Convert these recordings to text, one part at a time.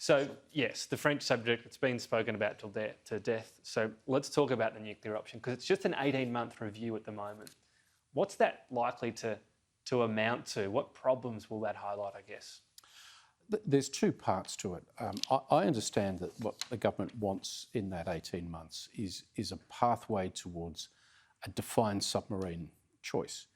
So, yes, the French subject, it's been spoken about to death. So let's talk about the nuclear option, because it's just an 18-month review at the moment. What's that likely to amount to? What problems will that highlight, I guess? There's two parts to it. I understand that what the government wants in that 18 months is a pathway towards a defined submarine choice.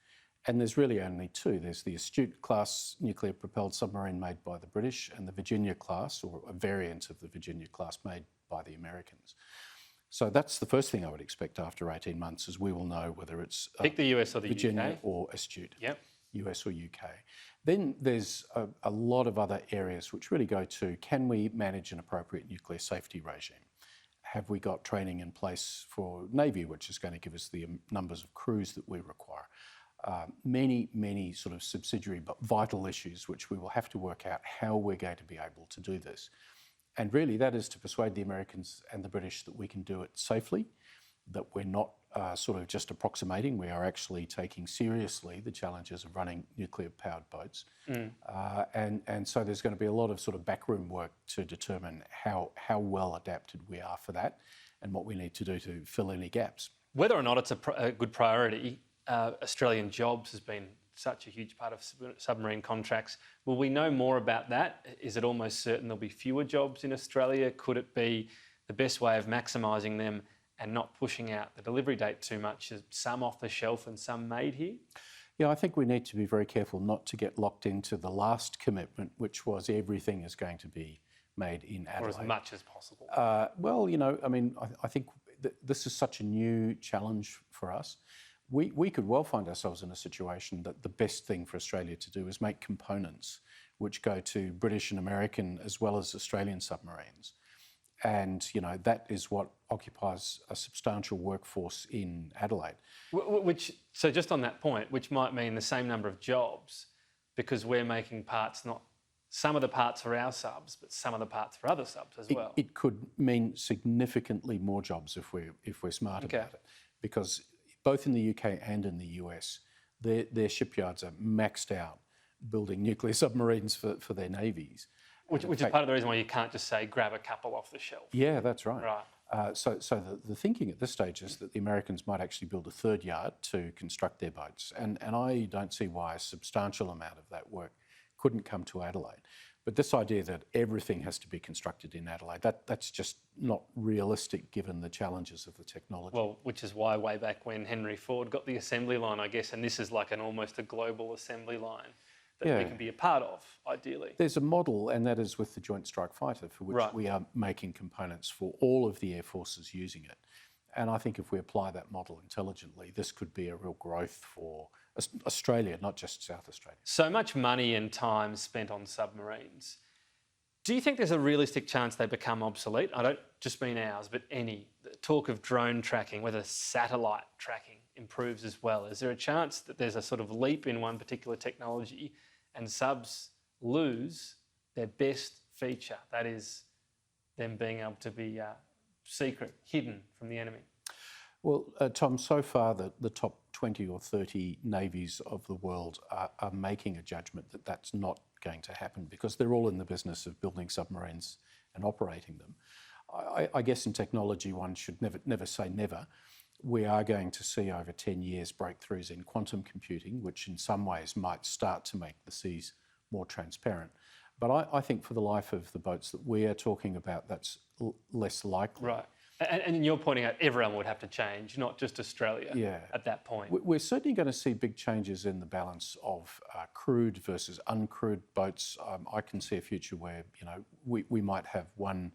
And there's really only two. There's the Astute class nuclear-propelled submarine made by the British and the Virginia class, or a variant of the Virginia class made by the Americans. So that's the first thing I would expect after 18 months, is we will know whether it's pick the US or the Virginia UK or Astute. Yep. US or UK. Then there's a lot of other areas which really go to, can we manage an appropriate nuclear safety regime? Have we got training in place for Navy, which is going to give us the numbers of crews that we require? Many sort of subsidiary but vital issues which we will have to work out how we're going to be able to do this. And really that is to persuade the Americans and the British that we can do it safely, that we're not sort of just approximating, we are actually taking seriously the challenges of running nuclear-powered boats. And so there's going to be a lot of sort of backroom work to determine how well adapted we are for that and what we need to do to fill any gaps. Whether or not it's a good priority, Australian jobs has been such a huge part of submarine contracts. Will we know more about that? Is it almost certain there'll be fewer jobs in Australia? Could it be the best way of maximising them and not pushing out the delivery date too much, is some off the shelf and some made here? Yeah, I think we need to be very careful not to get locked into the last commitment, which was everything is going to be made in Adelaide. Or as much as possible. Well, you know, I mean, I think this is such a new challenge for us. We could well find ourselves in a situation that the best thing for Australia to do is make components which go to British and American as well as Australian submarines. And, you know, that is what occupies a substantial workforce in Adelaide. So just on that point, which might mean the same number of jobs, because we're making parts, not some of the parts for our subs, but some of the parts for other subs as well. It could mean significantly more jobs if we're smart about it. Because both in the UK and in the US, their shipyards are maxed out building nuclear submarines for their navies. Which is part of the reason why you can't just say, grab a couple off the shelf. Yeah, that's right. Right. So the thinking at this stage is that the Americans might actually build a third yard to construct their boats. And I don't see why a substantial amount of that work couldn't come to Adelaide. But this idea that everything has to be constructed in Adelaide, that's just not realistic given the challenges of the technology. Well, which is why way back when Henry Ford got the assembly line, I guess, and this is like almost a global assembly line that we can be a part of, ideally. There's a model, and that is with the Joint Strike Fighter, for which we are making components for all of the air forces using it. And I think if we apply that model intelligently, this could be a real growth for Australia, not just South Australia. So much money and time spent on submarines. Do you think there's a realistic chance they become obsolete? I don't just mean ours, but any. The talk of drone tracking, whether satellite tracking improves as well. Is there a chance that there's a sort of leap in one particular technology and subs lose their best feature, that is them being able to be secret, hidden from the enemy? Well, Tom, so far the top 20 or 30 navies of the world are making a judgment that that's not going to happen because they're all in the business of building submarines and operating them. I guess in technology one should never say never. We are going to see over 10 years breakthroughs in quantum computing, which in some ways might start to make the seas more transparent. But I think for the life of the boats that we are talking about, that's less likely. Right. And you're pointing out everyone would have to change, not just Australia at that point. We're certainly going to see big changes in the balance of crewed versus uncrewed boats. I can see a future where, you know, we might have one,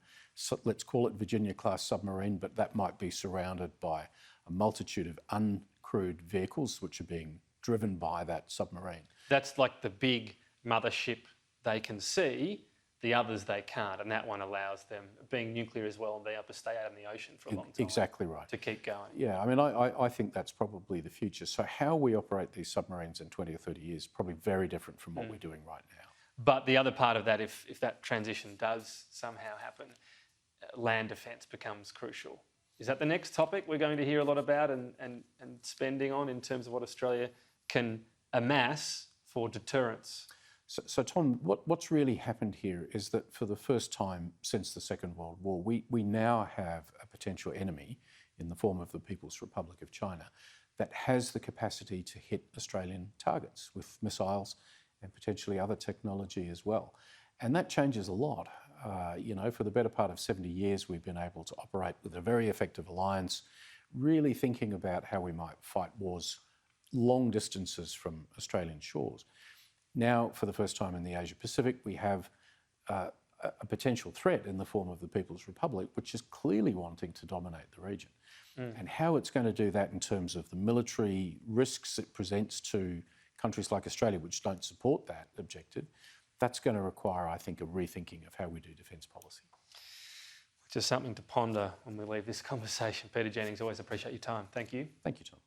let's call it Virginia-class submarine, but that might be surrounded by a multitude of uncrewed vehicles which are being driven by that submarine. That's like the big mothership they can see, the others they can't, and that one allows them, being nuclear as well, and being able to stay out in the ocean for a long time. Exactly right. To keep going. Yeah, I mean, I think that's probably the future. So how we operate these submarines in 20 or 30 years is probably very different from what we're doing right now. But the other part of that, if that transition does somehow happen, land defence becomes crucial. Is that the next topic we're going to hear a lot about and spending on in terms of what Australia can amass for deterrence? So Tom, what's really happened here is that for the first time since the Second World War, we now have a potential enemy in the form of the People's Republic of China that has the capacity to hit Australian targets with missiles and potentially other technology as well. And that changes a lot. For the better part of 70 years, we've been able to operate with a very effective alliance, really thinking about how we might fight wars long distances from Australian shores. Now, for the first time in the Asia Pacific, we have a potential threat in the form of the People's Republic, which is clearly wanting to dominate the region. And how it's going to do that in terms of the military risks it presents to countries like Australia, which don't support that objective, that's going to require, I think, a rethinking of how we do defence policy. Just something to ponder when we leave this conversation. Peter Jennings, always appreciate your time. Thank you. Thank you, Tom.